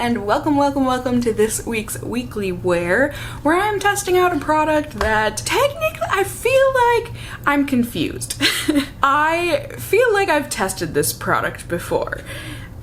and welcome to this week's weekly wear, where I'm testing out a product that technically I feel like I'm confused. I feel like I've tested this product before,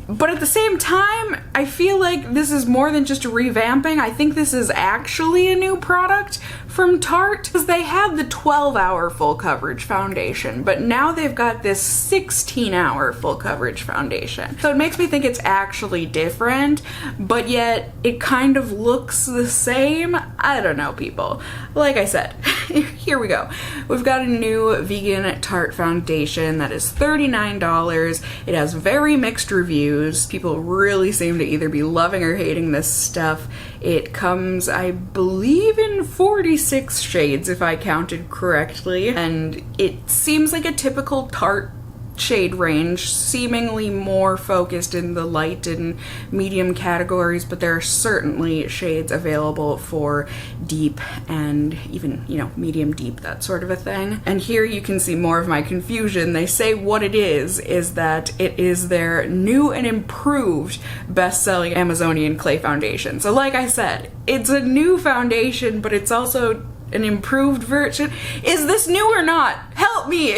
but at the same time, I feel like this is more than just a revamping. I think this is actually a new product from Tarte, because they had the 12-hour full coverage foundation, but now they've got this 16-hour full coverage foundation. So it makes me think it's actually different, but yet it kind of looks the same. I don't know, people. Like I said, here we go. We've got a new vegan Tarte foundation that is $39. It has very mixed reviews. People really seem to either be loving or hating this stuff. It comes, I believe, in 46 shades if I counted correctly, and it seems like a typical Tarte shade range, seemingly more focused in the light and medium categories, but there are certainly shades available for deep and even, you know, medium deep, that sort of a thing. And here you can see more of my confusion. They say what it is that it is their new and improved best-selling Amazonian clay foundation. So like I said, it's a new foundation, but it's also an improved version. Is this new or not? Help me!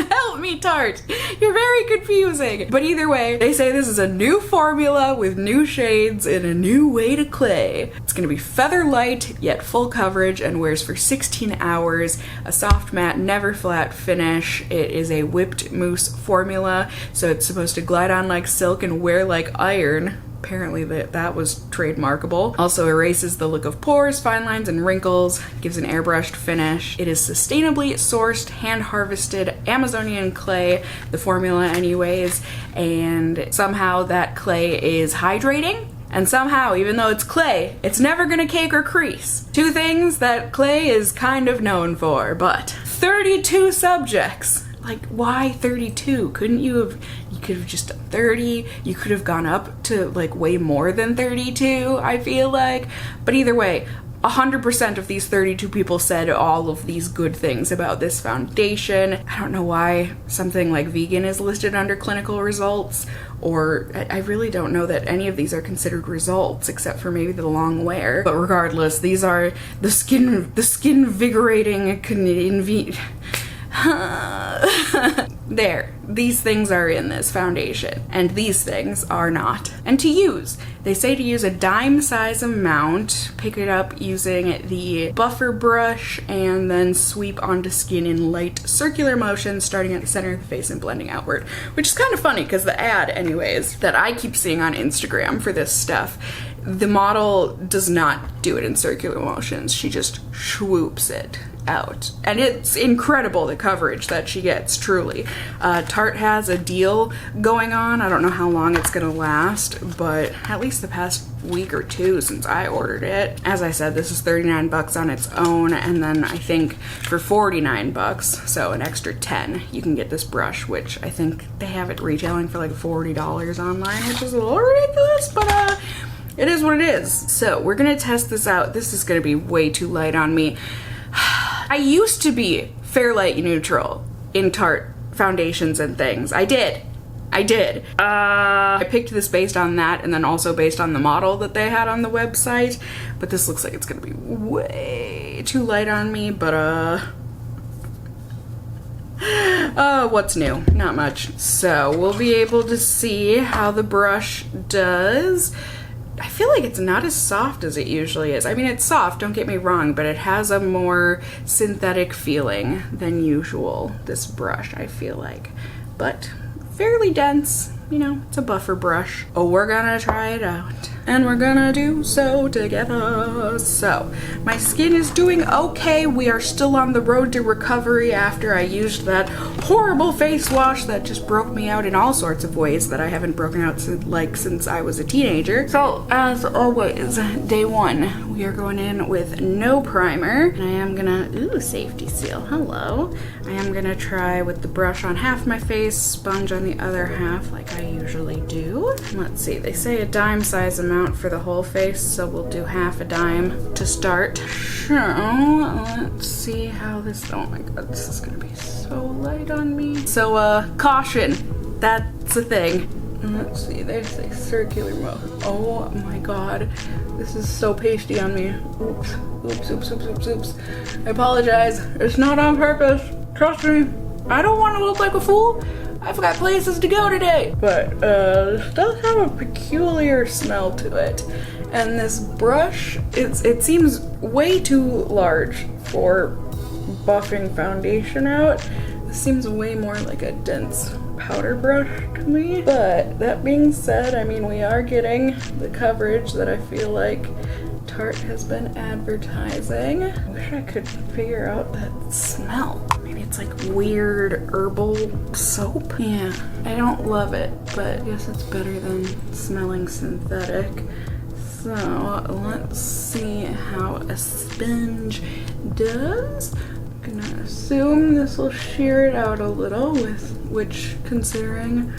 Help me, Tarte! You're very confusing. But either way, they say this is a new formula with new shades and a new way to clay. It's gonna be feather light, yet full coverage, and wears for 16 hours. A soft matte, never flat finish. It is a whipped mousse formula, so it's supposed to glide on like silk and wear like iron. Apparently that was trademarkable. Also erases the look of pores, fine lines, and wrinkles, gives an airbrushed finish. It is sustainably sourced, hand-harvested Amazonian clay, the formula anyways, and somehow that clay is hydrating, and somehow, even though it's clay, it's never gonna cake or crease. Two things that clay is kind of known for, but 32 subjects. Like, why 32? Couldn't you have, could have just done 30, you could have gone up to like way more than 32, I feel like. But either way, 100% of these 32 people said all of these good things about this foundation. I don't know why something like vegan is listed under clinical results, or I really don't know that any of these are considered results except for maybe the long wear. But regardless, these are the skin vigorating there, these things are in this foundation, and these things are not. And to use, they say to use a dime size amount, pick it up using the buffer brush, and then sweep onto skin in light circular motions, starting at the center of the face and blending outward. Which is kind of funny, because the ad, anyways, that I keep seeing on Instagram for this stuff, the model does not do it in circular motions. She just swoops it out. And it's incredible, the coverage that she gets, truly. Tarte has a deal going on. I don't know how long it's gonna last, but at least the past week or two since I ordered it. As I said, this is 39 bucks on its own, and then I think for 49 bucks, so an extra 10, you can get this brush, which I think they have it retailing for like $40 online, which is a little ridiculous, but it is what it is. So we're gonna test this out. This is gonna be way too light on me. I used to be fair light neutral in Tarte foundations and things. I did. I picked this based on that, and then also based on the model that they had on the website, but this looks like it's gonna be way too light on me. But what's new? Not much. So we'll be able to see how the brush does. I feel like it's not as soft as it usually is. I mean, it's soft, don't get me wrong, but it has a more synthetic feeling than usual, this brush, I feel like. But fairly dense, you know, it's a buffer brush. Oh, we're gonna try it out, and we're gonna do so together. So, my skin is doing okay. We are still on the road to recovery after I used that horrible face wash that just broke me out in all sorts of ways that I haven't broken out since I was a teenager. So, as always, day one, we are going in with no primer. And I am gonna, ooh, safety seal, hello. I am gonna try with the brush on half my face, sponge on the other half like I usually do. Let's see, they say a dime size amount for the whole face, so we'll do half a dime to start. So, let's see how this, oh my god, this is gonna be so light on me. So, caution, that's a thing. Let's see, they say circular mouth. Oh my god, this is so pasty on me. Oops, oops, oops, oops, oops, oops. I apologize. It's not on purpose. Trust me. I don't want to look like a fool. I've got places to go today. But this does have a peculiar smell to it. And this brush, it seems way too large for buffing foundation out. This seems way more like a dense powder brush to me. But that being said, I mean, we are getting the coverage that I feel like Tarte has been advertising. I wish I could figure out that smell. Maybe it's like weird herbal soap. Yeah, I don't love it, but I guess it's better than smelling synthetic. So let's see how a sponge does. I'm gonna assume this will sheer it out a little, which considering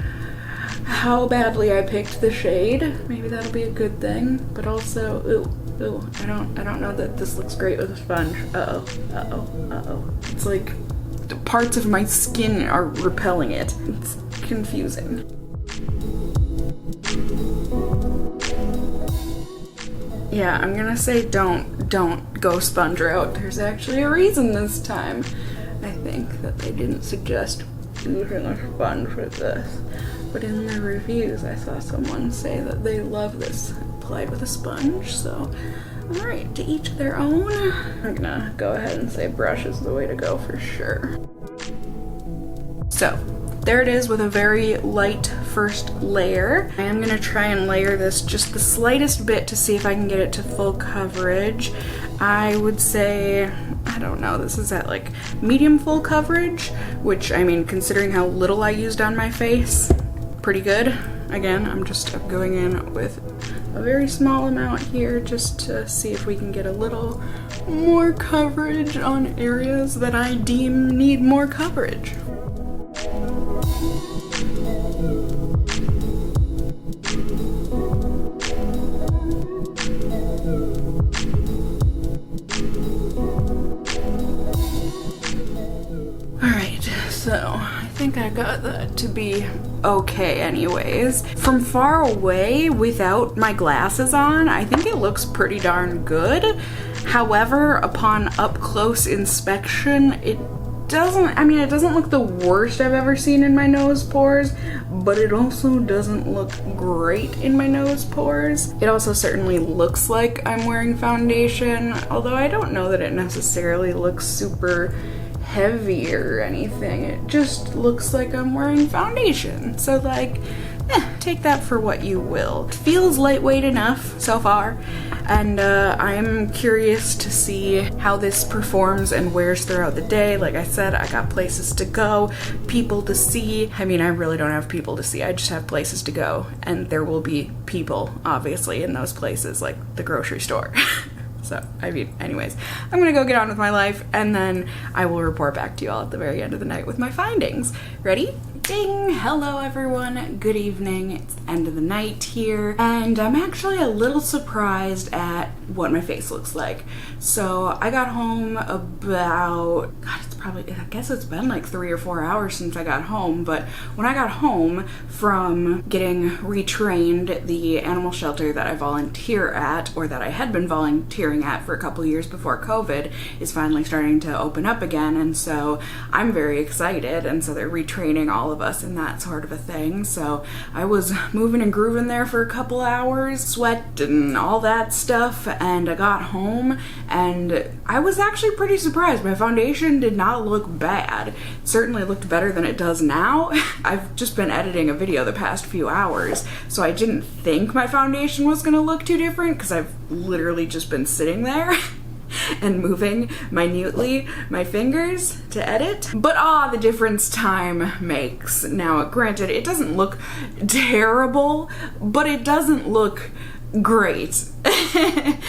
how badly I picked the shade, maybe that'll be a good thing. But also, ooh, I don't know that this looks great with a sponge. Uh-oh. It's like the parts of my skin are repelling it. It's confusing. Yeah, I'm gonna say don't go sponge route. There's actually a reason this time. I think that they didn't suggest using a sponge with this. But in the reviews, I saw someone say that they love this applied with a sponge, so alright, to each their own. I'm gonna go ahead and say brush is the way to go for sure. So, there it is with a very light first layer. I am gonna try and layer this just the slightest bit to see if I can get it to full coverage. I would say, I don't know, this is at like medium full coverage, which I mean, considering how little I used on my face, pretty good. Again, I'm just going in with a very small amount here just to see if we can get a little more coverage on areas that I deem need more coverage. So, I think I got that to be okay anyways. From far away, without my glasses on, I think it looks pretty darn good. However, upon up-close inspection, it doesn't look the worst I've ever seen in my nose pores, but it also doesn't look great in my nose pores. It also certainly looks like I'm wearing foundation, although I don't know that it necessarily looks super heavy or anything. It just looks like I'm wearing foundation. So like, take that for what you will. It feels lightweight enough so far, and I'm curious to see how this performs and wears throughout the day. Like I said, I got places to go, people to see. I mean, I really don't have people to see, I just have places to go, and there will be people, obviously, in those places, like the grocery store. So, I mean, anyways, I'm gonna go get on with my life, and then I will report back to you all at the very end of the night with my findings. Ready? Ding! Hello everyone, good evening. It's the end of the night here, and I'm actually a little surprised at what my face looks like. So I got home about, God, it's probably, I guess it's been like 3 or 4 hours since I got home, but when I got home from getting retrained, the animal shelter that I volunteer at, or that I had been volunteering at for a couple years before COVID, is finally starting to open up again, and so I'm very excited, and so they're retraining all of us and that sort of a thing. So I was moving and grooving there for a couple hours, sweat and all that stuff, and I got home and I was actually pretty surprised. My foundation did not look bad. It certainly looked better than it does now. I've just been editing a video the past few hours, so I didn't think my foundation was gonna look too different because I've literally just been sitting there and moving minutely my fingers to edit. But the difference time makes. Now, granted, it doesn't look terrible, but it doesn't look great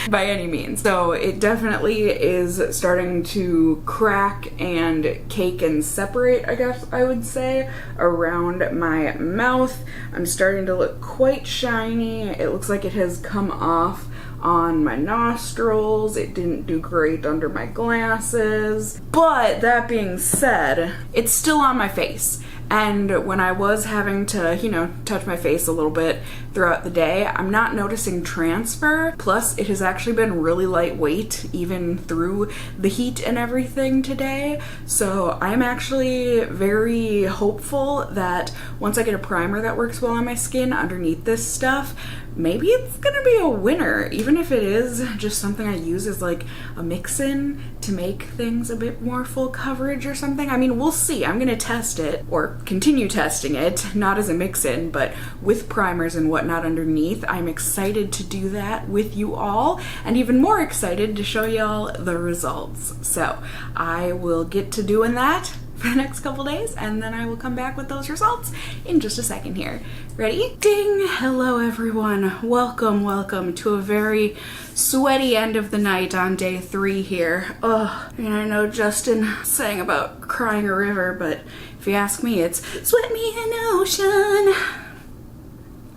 by any means. So it definitely is starting to crack and cake and separate, I guess I would say, around my mouth. I'm starting to look quite shiny. It looks like it has come off on my nostrils. It didn't do great under my glasses. But that being said, it's still on my face. And when I was having to, you know, touch my face a little bit throughout the day, I'm not noticing transfer. Plus, it has actually been really lightweight even through the heat and everything today. So I'm actually very hopeful that once I get a primer that works well on my skin underneath this stuff, maybe it's gonna be a winner, even if it is just something I use as like a mix-in to make things a bit more full coverage or something. I mean, we'll see. I'm gonna test it, or continue testing it, not as a mix-in, but with primers and whatnot underneath. I'm excited to do that with you all, and even more excited to show y'all the results. So I will get to doing that for the next couple days, and then I will come back with those results in just a second here. Ready? Ding! Hello everyone. Welcome to a very sweaty end of the night on day 3 here. Ugh. I mean, I know Justin sang about crying a river, but if you ask me, it's sweat me an ocean.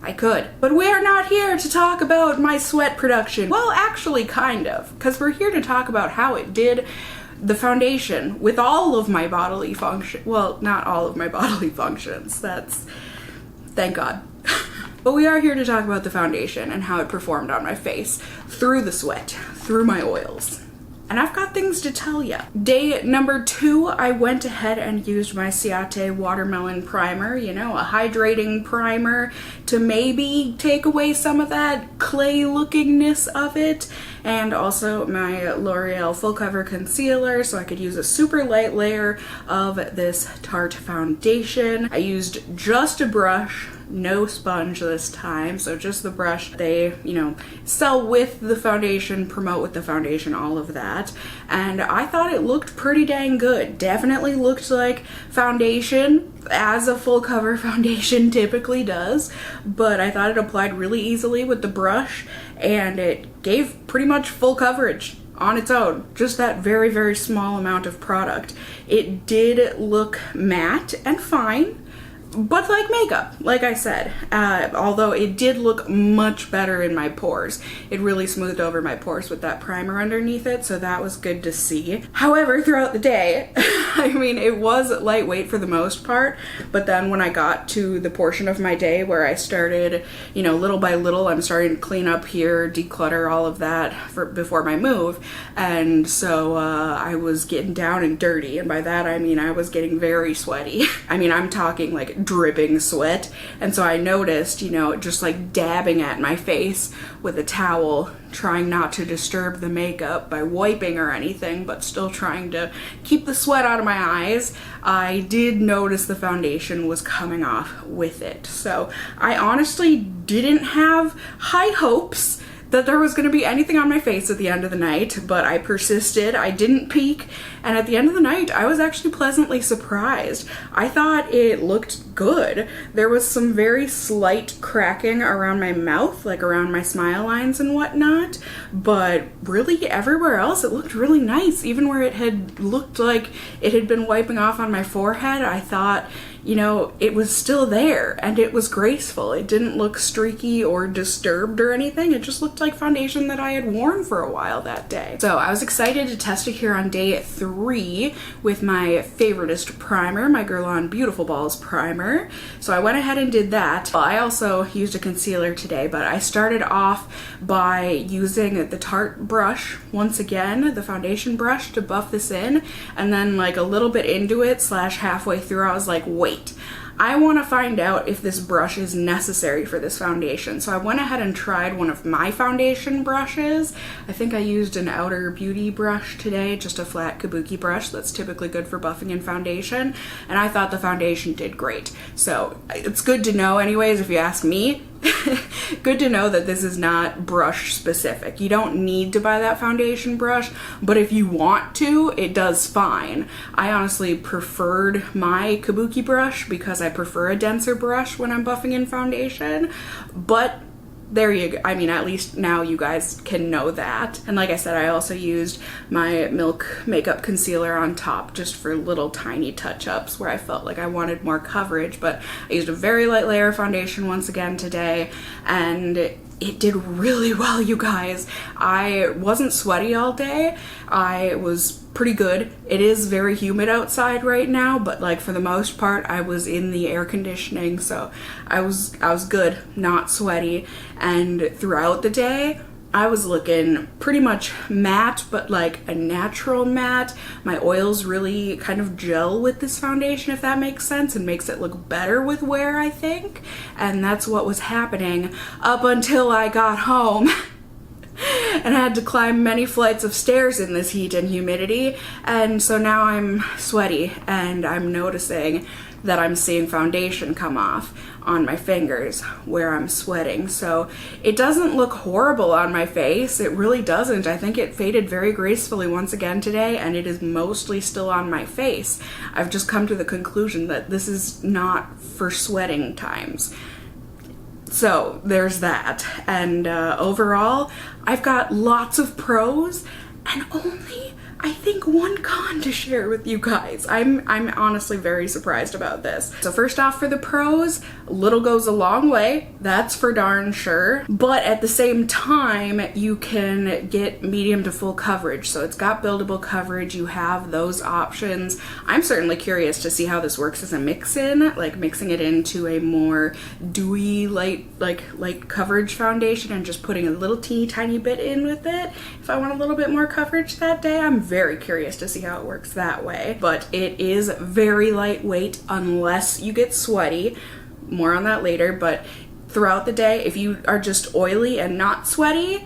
I could. But we are not here to talk about my sweat production. Well, actually kind of, because we're here to talk about how it did the foundation with all of my bodily function. Well, not all of my bodily functions. That's, thank God. But we are here to talk about the foundation and how it performed on my face through the sweat, through my oils. And I've got things to tell ya. Day number 2, I went ahead and used my Ciaté watermelon primer, you know, a hydrating primer to maybe take away some of that clay lookingness of it. And also my L'Oreal full cover concealer, so I could use a super light layer of this Tarte foundation. I used just a brush, no sponge this time, so just the brush. They, you know, sell with the foundation, promote with the foundation, all of that. And I thought it looked pretty dang good. Definitely looked like foundation, as a full cover foundation typically does, but I thought it applied really easily with the brush, and it gave pretty much full coverage on its own, just that very, very small amount of product. It did look matte and fine, but like makeup, like I said, although it did look much better in my pores. It really smoothed over my pores with that primer underneath it, so that was good to see. However, throughout the day, I mean, it was lightweight for the most part, but then when I got to the portion of my day where I started, you know, little by little, I'm starting to clean up here, declutter all of that before my move, and so I was getting down and dirty, and by that I mean I was getting very sweaty. I mean, I'm talking like dripping sweat, and so I noticed, you know, just like dabbing at my face with a towel, trying not to disturb the makeup by wiping or anything, but still trying to keep the sweat out of my eyes. I did notice the foundation was coming off with it, so I honestly didn't have high hopes that there was going to be anything on my face at the end of the night, but I persisted. I didn't peek, and at the end of the night, I was actually pleasantly surprised. I thought it looked good. There was some very slight cracking around my mouth, like around my smile lines and whatnot, but really everywhere else it looked really nice. Even where it had looked like it had been wiping off on my forehead, I thought, you know, it was still there, and it was graceful. It didn't look streaky or disturbed or anything. It just looked like foundation that I had worn for a while that day. So I was excited to test it here on day 3 with my favoritist primer, my Girl on Beautiful Balls primer. So I went ahead and did that. Well, I also used a concealer today, but I started off by using the Tarte brush once again, the foundation brush, to buff this in, and then like a little bit into it / halfway through, I was like, wait, I want to find out if this brush is necessary for this foundation. So I went ahead and tried one of my foundation brushes. I think I used an Outer Beauty brush today, just a flat kabuki brush that's typically good for buffing in foundation, and I thought the foundation did great. So it's good to know anyways, if you ask me. Good to know that this is not brush specific. You don't need to buy that foundation brush, but if you want to, it does fine. I honestly preferred my kabuki brush because I prefer a denser brush when I'm buffing in foundation, but there you go. I mean, at least now you guys can know that. And like I said, I also used my Milk Makeup Concealer on top just for little tiny touch-ups where I felt like I wanted more coverage, but I used a very light layer of foundation once again today, and it did really well, you guys. I wasn't sweaty all day. I was pretty good. It is very humid outside right now, but like for the most part I was in the air conditioning, so I was good, not sweaty. And throughout the day I was looking pretty much matte, but like a natural matte. My oils really kind of gel with this foundation, if that makes sense, and makes it look better with wear, I think. And that's what was happening up until I got home and had to climb many flights of stairs in this heat and humidity. And so now I'm sweaty and I'm noticing that I'm seeing foundation come off on my fingers where I'm sweating. So it doesn't look horrible on my face. It really doesn't. I think it faded very gracefully once again today, and it is mostly still on my face. I've just come to the conclusion that this is not for sweating times. So there's that. And overall, I've got lots of pros and only, I think, one con to share with you guys. I'm honestly very surprised about this. So first off, for the pros, little goes a long way. That's for darn sure. But at the same time, you can get medium to full coverage. So it's got buildable coverage. You have those options. I'm certainly curious to see how this works as a mix-in, like mixing it into a more dewy, light coverage foundation and just putting a little teeny tiny bit in with it. If I want a little bit more coverage that day, I'm very curious to see how it works that way. But it is very lightweight unless you get sweaty. More on that later. But throughout the day, if you are just oily and not sweaty,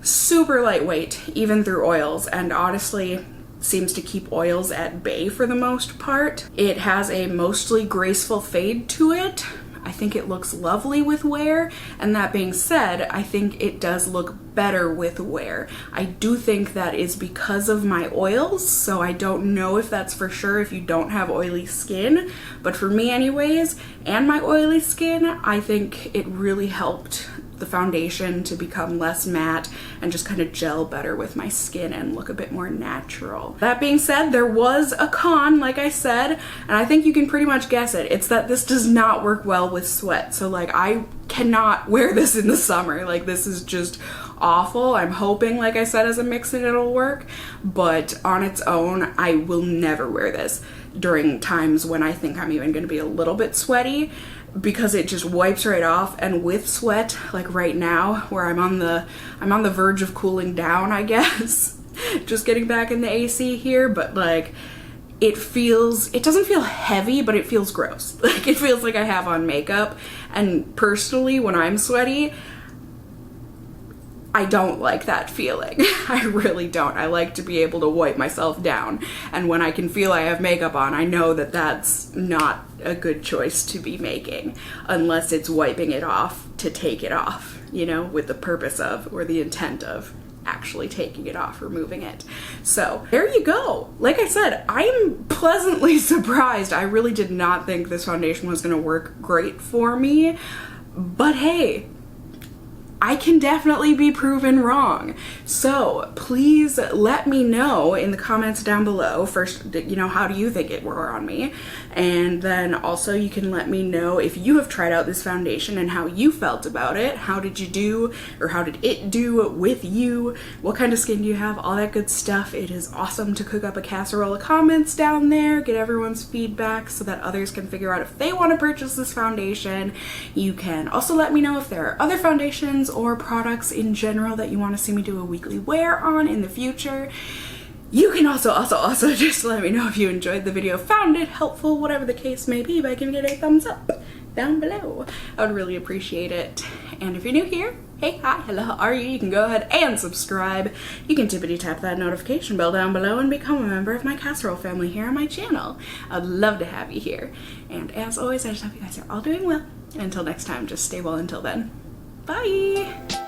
super lightweight even through oils, and honestly seems to keep oils at bay for the most part. It has a mostly graceful fade to it. I think it looks lovely with wear, and that being said, I think it does look better with wear. I do think that is because of my oils, so I don't know if that's for sure if you don't have oily skin, but for me anyways, and my oily skin, I think it really helped the foundation to become less matte and just kind of gel better with my skin and look a bit more natural. That being said, there was a con, like I said, and I think you can pretty much guess it. It's that this does not work well with sweat. So like I cannot wear this in the summer. Like this is just awful. I'm hoping, like I said, as a mix-in it'll work, but on its own, I will never wear this during times when I think I'm even gonna be a little bit sweaty, because it just wipes right off. And with sweat, like right now, where I'm on the verge of cooling down, I guess, just getting back in the AC here, but like it doesn't feel heavy, but it feels gross. Like it feels like I have on makeup. And personally, when I'm sweaty, I don't like that feeling. I really don't. I like to be able to wipe myself down. And when I can feel I have makeup on, I know that that's not a good choice to be making, unless it's wiping it off to take it off, you know, with the purpose of, or the intent of actually taking it off, removing it. So there you go. Like I said, I'm pleasantly surprised. I really did not think this foundation was gonna work great for me, but hey, I can definitely be proven wrong. So please let me know in the comments down below. First, you know, how do you think it wore on me? And then also you can let me know if you have tried out this foundation and how you felt about it. How did you do, or how did it do with you? What kind of skin do you have? All that good stuff. It is awesome to cook up a casserole of comments down there, get everyone's feedback so that others can figure out if they want to purchase this foundation. You can also let me know if there are other foundations or products in general that you want to see me do a weekly wear on in the future. You can also just let me know if you enjoyed the video, found it helpful, whatever the case may be, by giving it a thumbs up down below. I would really appreciate it. And if you're new here, hey, hi, hello, how are you? You can go ahead and subscribe. You can tippity tap that notification bell down below and become a member of my casserole family here on my channel. I'd love to have you here. And as always, I just hope you guys are all doing well. And until next time, just stay well until then. Bye!